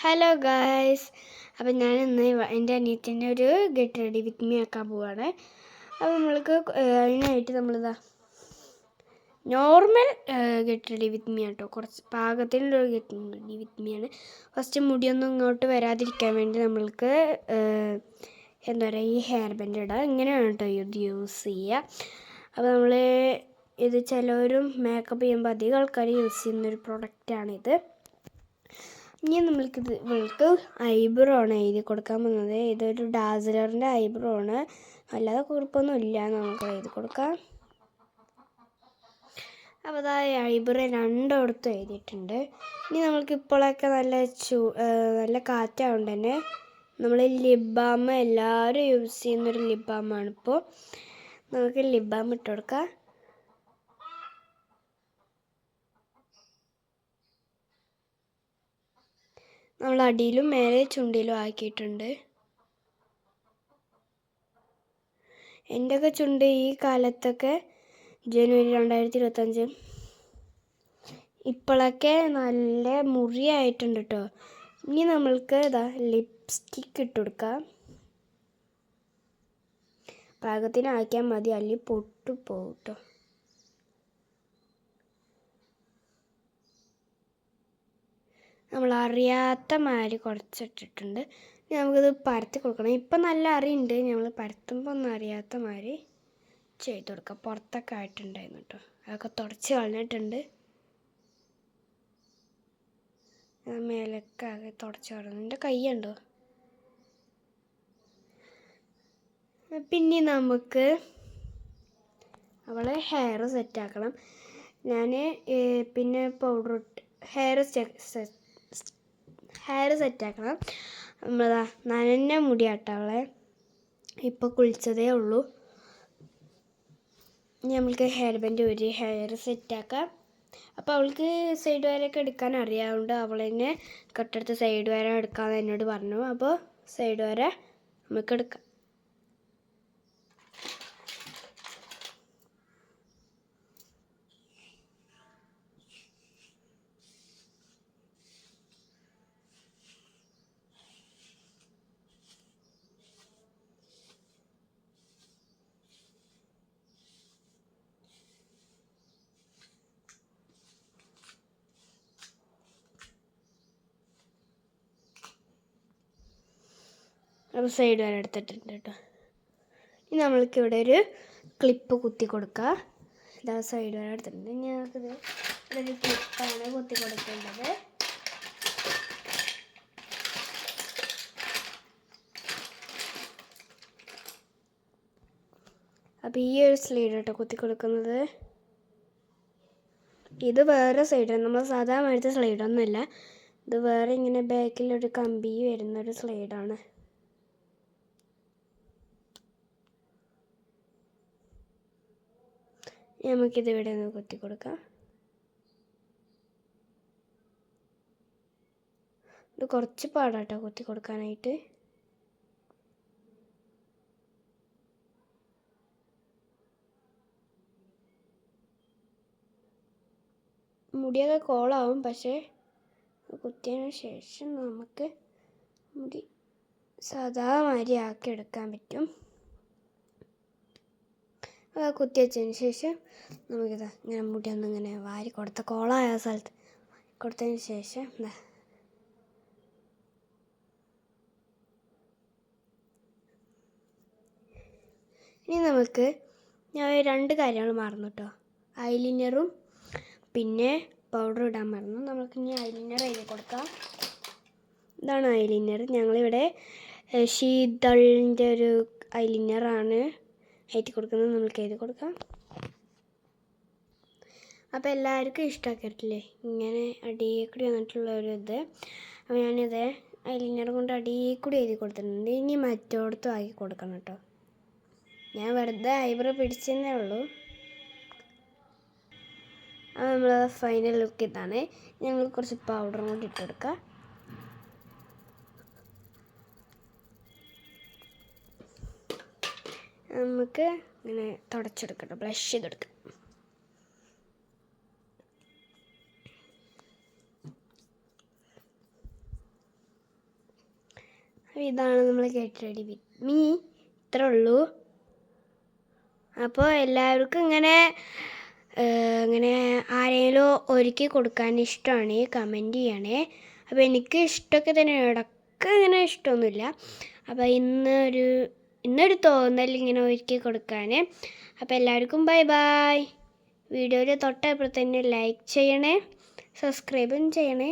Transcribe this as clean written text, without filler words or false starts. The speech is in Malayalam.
ഹലോ ഗായ്സ്, അപ്പം ഞാൻ ഇന്ന് എൻ്റെ അനിയത്തിൻ്റെ ഒരു ഗെറ്റ് റെഡി വിത്ത് മീ ആക്കാൻ പോവാണ്. അപ്പോൾ നമ്മൾക്ക് അതിനായിട്ട് നമ്മളിതാ normal get ready with me ആട്ടോ, കുറച്ച് പാകത്തിനുള്ളൊരു ഗെറ്റ് റെഡി വിത്ത് മീ ആണ്. ഫസ്റ്റ് മുടിയൊന്നും ഇങ്ങോട്ട് വരാതിരിക്കാൻ വേണ്ടി നമ്മൾക്ക് എന്താ പറയുക, ഈ ഹെയർ ബാൻഡ് ഇടാം. ഇങ്ങനെയാണ് കേട്ടോ ഇത് യൂസ് ചെയ്യുക. അപ്പോൾ നമ്മൾ ഇത് ചിലവരും മേക്കപ്പ് ചെയ്യുമ്പോൾ അധികം ആൾക്കാർ യൂസ് ചെയ്യുന്നൊരു പ്രൊഡക്റ്റാണിത്. ഇനി ഇവൾക്ക് ഐബ്രോ ആണ് എഴുതി കൊടുക്കാൻ പോകുന്നത്. ഇതൊരു ഡാസിലറിൻ്റെ ഐബ്രോ ആണ്, അല്ലാതെ കുഴപ്പമൊന്നും ഇല്ല, നമുക്ക് എഴുതി കൊടുക്കാം. അപ്പോൾ അതാ ഐബ്രോ രണ്ടിടത്തും എഴുതിയിട്ടുണ്ട്. ഇനി നമ്മൾക്ക് ഇപ്പോഴൊക്കെ നല്ല കാറ്റാവുകൊണ്ട് തന്നെ നമ്മൾ ലിപ് ബാം എല്ലാവരും യൂസ് ചെയ്യുന്നൊരു ലിപ് ബാമാണിപ്പോൾ. നമുക്ക് ലിപ് ബാം ഇട്ട് കൊടുക്കാം. നമ്മൾ അടിയിലും മേലെ ചുണ്ടിലും ആക്കിയിട്ടുണ്ട്. എൻ്റെയൊക്കെ ചുണ്ട് ഈ കാലത്തൊക്കെ ജനുവരി 2025 ഇപ്പോഴൊക്കെ നല്ല മുറിയായിട്ടുണ്ട് കേട്ടോ. ഇനി നമ്മൾക്ക് ഇതാ ലിപ്സ്റ്റിക്ക് ഇട്ട് കൊടുക്കാം. പാകത്തിന് ആക്കിയാൽ മതി, അല്ലെങ്കിൽ പൊട്ടുപോകും കേട്ടോ. നമ്മൾ അറിയാത്ത മാതിരി കുറച്ചിട്ടിട്ടുണ്ട്. ഇനി നമുക്കിത് പരത്തി കൊടുക്കണം. ഇപ്പം നല്ല അറിയുണ്ട്, ഞങ്ങൾ പരത്തുമ്പോൾ ഒന്നും അറിയാത്ത മാതിരി ചെയ്ത് കൊടുക്കാം. പുറത്തൊക്കെ ആയിട്ടുണ്ടായിരുന്നു കേട്ടോ, അതൊക്കെ തുടച്ച് കളഞ്ഞിട്ടുണ്ട്. മേലൊക്കെ ആകെ തുടച്ച് കളഞ്ഞു. എൻ്റെ കൈയുണ്ടോ? പിന്നെ നമുക്ക് അവളെ ഹെയർ സെറ്റാക്കണം. ഞാൻ പിന്നെ പൗഡർ ഇട്ട് ഹെയർ സെറ്റാക്കണം. നമ്മളതാ നനഞ്ഞ മുടിയാട്ടോ അവളെ, ഇപ്പോൾ കുളിച്ചതേ ഉള്ളൂ. ഇനി നമ്മൾക്ക് ഹെയർ ബാൻഡ് ഒരു ഹെയർ സെറ്റാക്കാം. അപ്പോൾ അവൾക്ക് സൈഡ് വരയൊക്കെ എടുക്കാൻ അറിയാവുണ്ട്. അവൾ തന്നെ കട്ടെടുത്ത് സൈഡ് വര എടുക്കാമെന്ന് എന്നോട് പറഞ്ഞു. അപ്പോൾ സൈഡ് വര നമുക്ക് എടുക്കാം. അപ്പോൾ സൈഡ് വരെ എടുത്തിട്ടുണ്ട് കേട്ടോ. ഇനി നമ്മൾക്ക് ഇവിടെ ഒരു ക്ലിപ്പ് കുത്തി കൊടുക്കുക. ഇതാ സൈഡ് വരെ എടുത്തിട്ടുണ്ട്. ഇനി നമുക്കിത് ഇവിടെ ഒരു ക്ലിപ്പാണ് കുത്തി കൊടുക്കേണ്ടത്. അപ്പോൾ ഈ ഒരു സ്ലൈഡ് കേട്ടോ കുത്തി കൊടുക്കുന്നത്. ഇത് വേറെ സൈഡാണ്, നമ്മൾ സാധാരണ എടുത്ത സ്ലൈഡൊന്നുമല്ല. ഇത് വേറെ ഇങ്ങനെ ബാക്കിലൊരു കമ്പി വരുന്നൊരു സ്ലൈഡാണ്. നമുക്കിത് ഇവിടെ ഒന്ന് കുത്തി കൊടുക്കാം. ഇത് കുറച്ച് പാടാട്ടോ കുത്തി കൊടുക്കാനായിട്ട്. മുടിയൊക്കെ കോളാവും, പക്ഷേ കുത്തിയതിന് ശേഷം നമുക്ക് മുടി സാധാ മാതിരി ആക്കി എടുക്കാൻ പറ്റും. കുത്തി വെച്ചതിന് ശേഷം നമുക്കിതാ ഇങ്ങനെ മുടിയൊന്നും ഇങ്ങനെ വാരി കൊടുത്ത കോളായ സ്ഥലത്ത് കൊടുത്തതിന് ശേഷം ഇനി നമുക്ക് ഞാൻ 2 കാര്യങ്ങൾ മറന്നു കേട്ടോ. ഐലൈനറും പിന്നെ പൗഡർ ഇടാൻ മറന്നു. നമുക്ക് ഇനി ഐലൈനർ എഴുതി കൊടുക്കാം. ഇതാണ് ഐലൈനർ. ഞങ്ങളിവിടെ ശീതളിൻ്റെ ഒരു ഐലൈനറാണ് എഴുതി കൊടുക്കുന്നത്. നമുക്ക് എഴുതി കൊടുക്കാം. അപ്പോൾ എല്ലാവർക്കും ഇഷ്ടമാക്കിയിട്ടില്ലേ ഇങ്ങനെ അടിയിൽ കൂടി വന്നിട്ടുള്ള ഒരു ഇത്. അപ്പോൾ ഞാനിത് ഐലൈനർ കൊണ്ട് അടിയിൽ കൂടി എഴുതി കൊടുത്തിട്ടുണ്ട്. ഇനി മറ്റോടത്തും ആക്കി കൊടുക്കണം കേട്ടോ. ഞാൻ വെറുതെ ഐബ്രോ പിടിച്ചതേ ഉള്ളൂ. അപ്പോൾ നമ്മൾ ഫൈനൽ ലുക്ക് ഇതാണ്. ഞങ്ങൾ കുറച്ച് പൗഡറും കൂടി ഇട്ട് കൊടുക്കാം. നമുക്ക് ഇങ്ങനെ തുടച്ചെടുക്കണം, ബ്ലഷ് ചെയ്തെടുക്കാം. ഇതാണ് നമ്മൾ ഗെറ്റ് റെഡി വിത്ത് മീ. ഇത്രേ ഉള്ളൂ. അപ്പോൾ എല്ലാവർക്കും ഇങ്ങനെ ആരെങ്കിലും ഒരുക്കി കൊടുക്കാൻ ഇഷ്ടമാണ് കമൻറ്റ് ചെയ്യണേ. അപ്പോൾ എനിക്ക് ഇഷ്ടമൊക്കെ തന്നെ, ഇടയ്ക്ക് ഇങ്ങനെ ഇഷ്ടമൊന്നുമില്ല. അപ്പോൾ ഇന്നൊരു തോന്നൽ ഇങ്ങനെ ഒരുക്കി കൊടുക്കാൻ. അപ്പോൾ എല്ലാവർക്കും ബൈ ബൈ. വീഡിയോയിൽ തൊട്ടപ്പോൾ തന്നെ ലൈക്ക് ചെയ്യണേ, സബ്സ്ക്രൈബും ചെയ്യണേ.